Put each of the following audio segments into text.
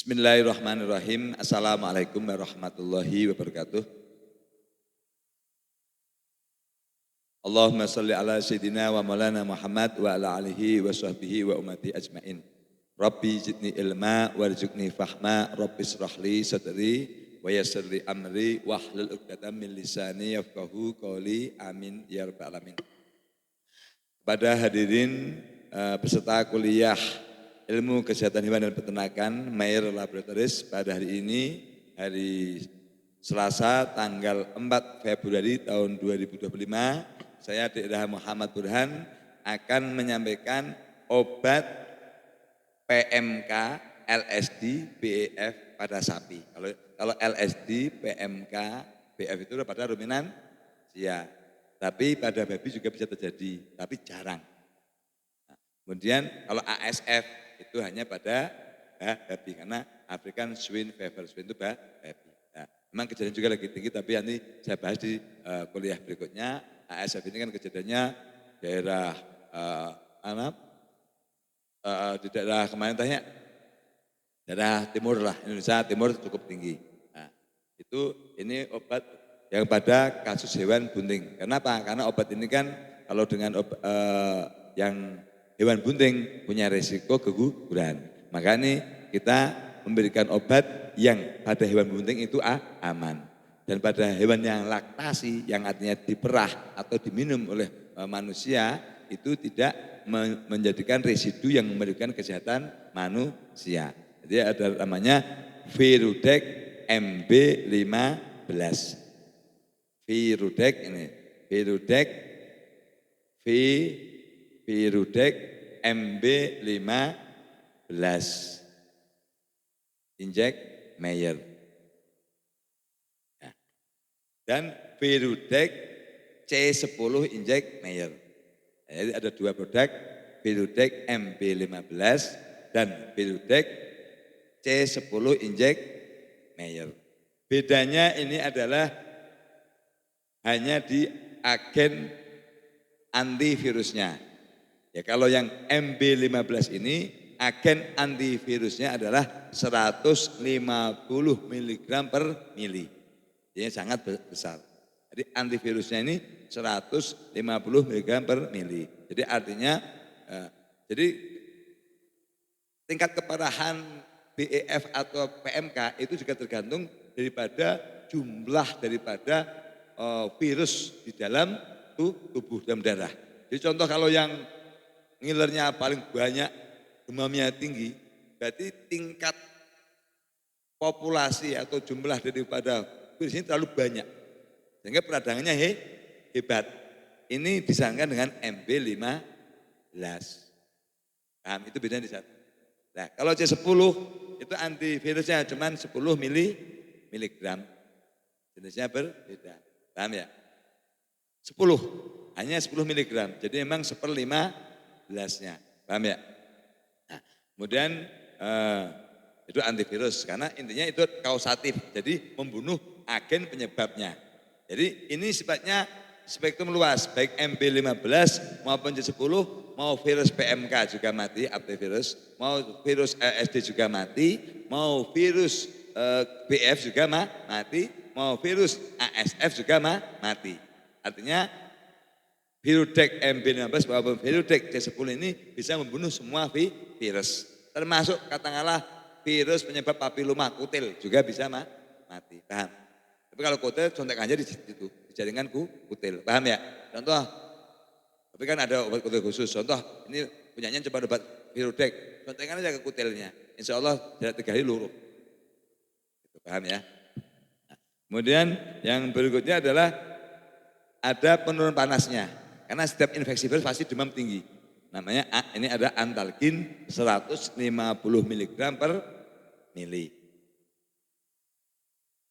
Bismillahirrahmanirrahim. Assalamualaikum warahmatullahi wabarakatuh. Allahumma salli ala sayyidina wa maulana Muhammad wa ala alihi wa sahbihi wa ummati ajmain. Rabbi zidni ilma warzuqni fahma, Rabbi israhli sadri wa yassirli amri wahlul 'uqdatam min lisani yafqahu qawli. Amin ya rabbal alamin. Pada hadirin peserta kuliah Ilmu Kesehatan Hewan dan Peternakan Mayer Laboratories pada hari ini, hari Selasa tanggal 4 Februari tahun 2025, saya Dr. Muhammad Burhan akan menyampaikan obat PMK, LSD, BEF pada sapi. Kalau LSD, PMK, BEF itu pada ruminan sia, tapi pada babi juga bisa terjadi, tapi jarang. Kemudian kalau ASF itu hanya pada babi, karena African Swine Fever, swine itu babi. Nah, memang kejadian juga lagi tinggi, tapi nanti saya bahas di kuliah berikutnya. ASF ini kan kejadiannya daerah di daerah kemarin tanya, daerah timur lah, Indonesia Timur cukup tinggi. Nah, ini obat yang pada kasus hewan bunting. Kenapa? Karena obat ini kan kalau dengan yang hewan bunting punya resiko keguguran. Makanya kita memberikan obat yang pada hewan bunting itu aman. Dan pada hewan yang laktasi, yang artinya diperah atau diminum oleh manusia, itu tidak menjadikan residu yang memberikan kesehatan manusia. Jadi ada namanya Virudex MB15. Virudex ini, Virudex MB15 injek Mayer. Ya. Dan Virudex C10 injek Mayer. Jadi ada dua produk, Virudex MB15 dan Virudex C10 injek Mayer. Bedanya ini adalah hanya di agen antivirusnya. Ya, kalau yang MB15 ini agen antivirusnya adalah 150 mg per mili. Ini sangat besar. Jadi antivirusnya ini 150 mg per mili. Jadi artinya jadi tingkat keparahan BEF atau PMK itu juga tergantung daripada jumlah daripada virus di dalam tubuh dalam darah. Jadi contoh kalau yang ngilernya paling banyak, demamnya tinggi, berarti tingkat populasi atau jumlah daripada virus ini terlalu banyak. Sehingga peradangannya hebat. Ini disangkan dengan MB15. Paham? Itu bedanya di sana. Nah, kalau C10 itu antivirusnya cuma 10 miligram. Jenisnya berbeda. Paham ya? 10, hanya 10 miligram. Jadi memang 1/15-nya. Paham ya? Nah, kemudian itu antivirus karena intinya itu kausatif. Jadi membunuh agen penyebabnya. Jadi ini sifatnya spektrum luas, baik MB15 maupun C10, mau virus PMK juga mati, antivirus, mau virus LSD juga mati, mau virus BF juga mati, mau virus ASF juga mati. Artinya Virudex MB15 maupun Virudex C10 ini bisa membunuh semua virus. Termasuk katakanlah virus penyebab papiloma kutil juga bisa mati. Paham? Tapi kalau kutil contek aja di situ, di jaringan kutil. Paham ya? Contoh, tapi kan ada obat kutil khusus. Contoh, ini punyanya coba obat Virudex, contekan aja ke kutilnya. Insya Allah dalam 3 hari luruh. Paham ya? Nah, kemudian yang berikutnya adalah ada penurunan panasnya. Karena setiap infeksi virus pasti demam tinggi. Namanya ini ada Antalgin 150 mg per mili.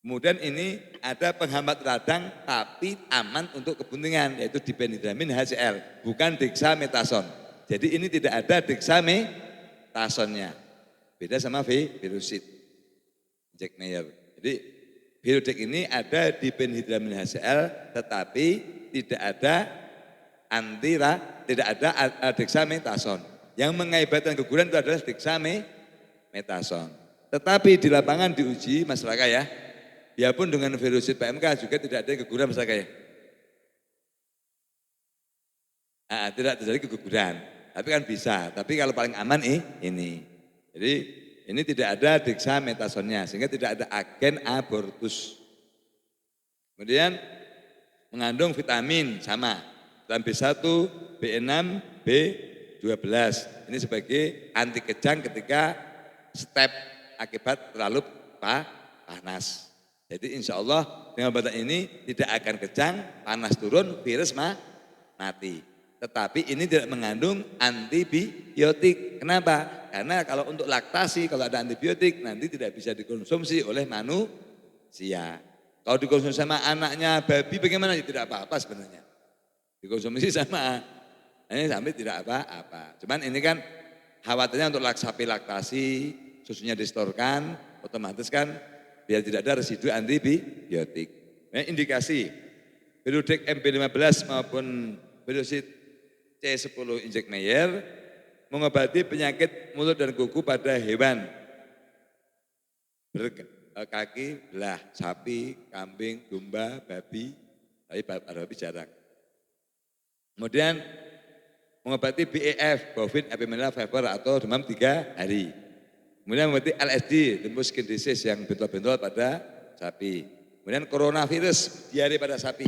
Kemudian ini ada penghambat radang tapi aman untuk kebuntingan, yaitu diphenhydramine HCl, bukan dexamethasone. Jadi ini tidak ada dexamethasonya. Beda sama virusid, injek Mayer. Jadi Virudex ini ada diphenhydramine HCl tetapi tidak ada tidak ada dexamethasone. Yang mengakibatkan keguguran itu adalah dexamethasone. Tetapi di lapangan diuji masyarakat ya, biarpun dengan virusid PMK juga tidak ada keguguran masyarakat ya. Nah, tidak terjadi keguguran, tapi kan bisa. Tapi kalau paling aman ini. Jadi ini tidak ada dexametasonnya, sehingga tidak ada agen abortus. Kemudian mengandung vitamin sama, vitamin B1, B6, B12. Ini sebagai anti kejang ketika step akibat terlalu panas. Jadi insya Allah dengan obat ini tidak akan kejang, panas turun, virus mati. Tetapi ini tidak mengandung antibiotik. Kenapa? Karena kalau untuk laktasi, kalau ada antibiotik nanti tidak bisa dikonsumsi oleh manusia. Kalau dikonsumsi sama anaknya babi bagaimana? Tidak apa-apa sebenarnya. Dikonsumsi sama ini sampai tidak apa-apa. Cuman ini kan khawatirnya untuk sapi laktasi, susunya distorkan, otomatis kan biar tidak ada residu antibiotik. Nah, indikasi Virudex MP15 maupun virusid C10 injek Meyer mengobati penyakit mulut dan kuku pada hewan berkaki belah, sapi, kambing, domba, babi, tapi babi jarang. Kemudian mengobati BEF, bovine epidemiological fever atau demam 3 hari. Kemudian mengobati LSD, limbo skin disease yang bentol-bentol pada sapi. Kemudian coronavirus, diare pada sapi,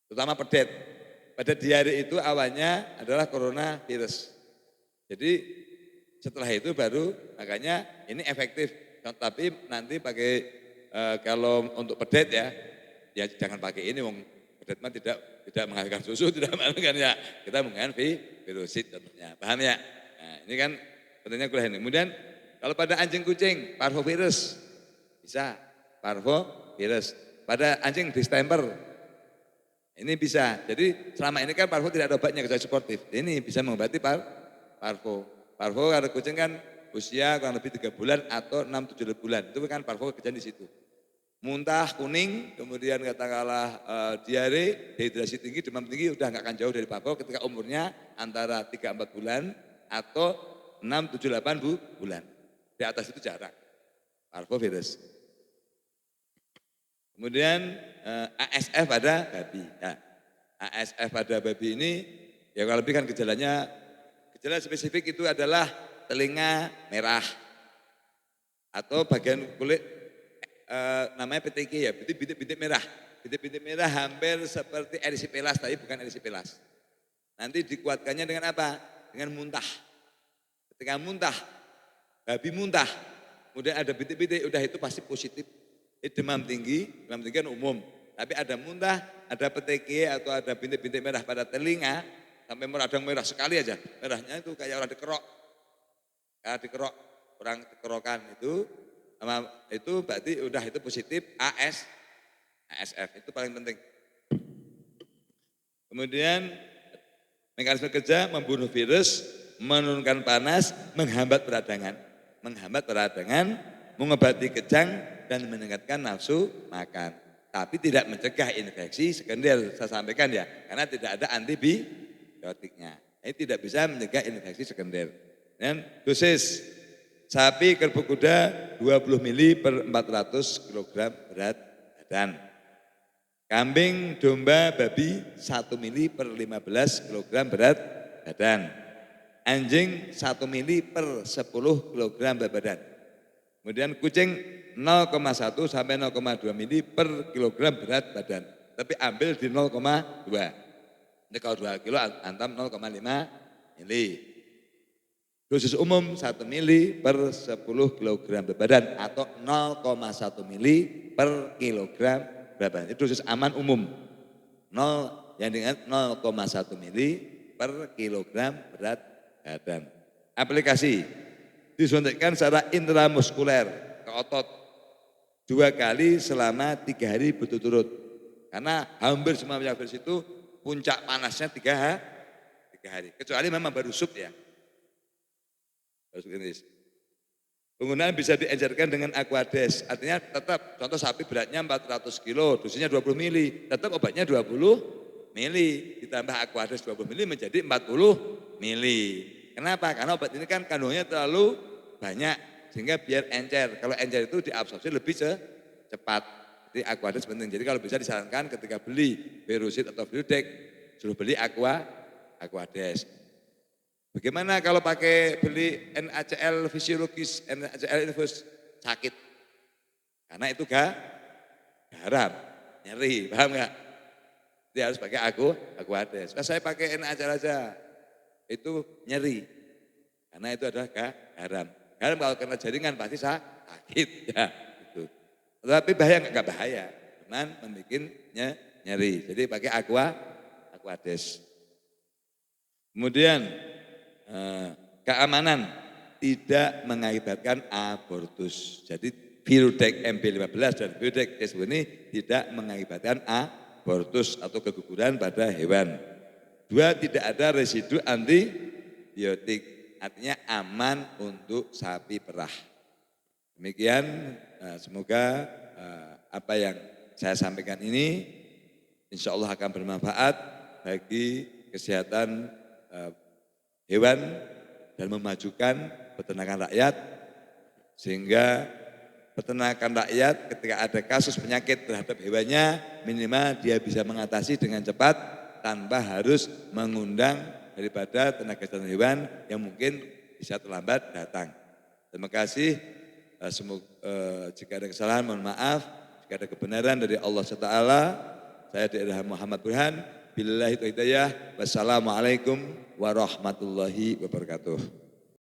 terutama pedet. Pada diare itu awalnya adalah coronavirus. Jadi setelah itu baru makanya ini efektif. Tapi nanti pakai kalau untuk pedet ya jangan pakai ini. Wong pedet mah tidak menghasilkan susu, tidak menghasilkan ya. Kita menggunakan virusid tentunya. Paham ya? Nah, ini kan pentingnya kuliah ini. Kemudian kalau pada anjing kucing parvovirus bisa parvovirus. Pada anjing distemper ini bisa. Jadi selama ini kan parvo tidak ada obatnya kecuali suportif. Ini bisa mengobati parvo. Parvo kalau kucing kan usia kurang lebih 3 bulan atau 6-7 bulan. Itu kan parvo kejadian di situ. Muntah kuning, kemudian katakanlah diare, dehidrasi tinggi, demam tinggi udah nggak akan jauh dari parvo ketika umurnya antara 3-4 bulan atau 6-7-8 bulan. Di atas itu jarang. Parvovirus. Kemudian ASF pada babi. Ya, ASF pada babi ini ya kalau lebih kan gejala spesifik itu adalah telinga merah atau bagian kulit namanya PTK ya, bintik-bintik merah. Bintik-bintik merah hampir seperti erisipela's tapi bukan erisipela's. Nanti dikuatkannya dengan apa? Dengan muntah. Ketika muntah, babi muntah, kemudian ada bintik-bintik, udah itu pasti positif. Demam tinggi kan umum. Tapi ada muntah, ada petekye atau ada bintik-bintik merah pada telinga, sampai meradang merah sekali aja. Merahnya itu kayak orang dikerok. Kayak dikerok, orang dikerokan itu berarti udah itu positif ASF, itu paling penting. Kemudian mekanisme kerja membunuh virus, menurunkan panas, menghambat peradangan, mengobati kejang, dan meningkatkan nafsu makan. Tapi tidak mencegah infeksi sekunder, saya sampaikan ya, karena tidak ada antibiotiknya. Ini tidak bisa mencegah infeksi sekunder. Dan dosis sapi kerbau kuda 20 mili per 400 kg berat badan. Kambing, domba, babi 1 mili per 15 kg berat badan. Anjing 1 mili per 10 kg berat badan. Kemudian kucing 0,1 sampai 0,2 mili per kilogram berat badan. Tapi ambil di 0,2. Ini kalau 2 kilo antam 0,5 mili. Dosis umum 1 mili per 10 kilogram berat badan atau 0,1 mili per kilogram berat badan. Itu dosis aman umum. 0 yang dengan 0,1 mili per kilogram berat badan. Aplikasi disuntikkan secara intramuskuler ke otot 2 kali selama 3 hari berturut-turut. Karena hampir semua virus itu puncak panasnya 3 hari. Kecuali memang baru sub ya. Penggunaan bisa diencerkan dengan Aquades. Artinya tetap contoh sapi beratnya 400 kilo, dosisnya 20 mili. Tetap obatnya 20 mili. Ditambah Aquades 20 mili menjadi 40 mili. Kenapa? Karena obat ini kan kandungannya terlalu banyak. sehingga biar encer. Kalau encer itu diabsorpsi lebih cepat. Jadi Aquades penting. Jadi kalau bisa disarankan ketika beli Verusit atau Viudek, suruh beli Aquades. Bagaimana kalau pakai beli NaCl fisiologis, NaCl infus, sakit? Karena itu garam, nyeri, paham nggak? Dia harus pakai Aquades. Saya pakai NaCl aja, itu nyeri. Karena itu adalah garam. Garam kalau kena jaringan pasti sakit ya. Gitu. Tapi bahaya nggak bahaya, cuman membuat nyeri. Jadi pakai Aquades. Kemudian keamanan tidak mengakibatkan abortus. Jadi Viudek MB15 dan Viudek S ini tidak mengakibatkan abortus atau keguguran pada hewan. 2, tidak ada residu antibiotik, artinya aman untuk sapi perah. Demikian, semoga apa yang saya sampaikan ini insya Allah akan bermanfaat bagi kesehatan hewan dan memajukan peternakan rakyat, sehingga peternakan rakyat ketika ada kasus penyakit terhadap hewannya minimal dia bisa mengatasi dengan cepat tanpa harus mengundang daripada tenaga kesehatan hewan yang mungkin bisa terlambat datang. Terima kasih. Jika ada kesalahan mohon maaf, jika ada kebenaran dari Allah SWT. Saya adalah Muhammad Burhan. Billahi taufiq hidayah. Wassalamualaikum warahmatullahi wabarakatuh.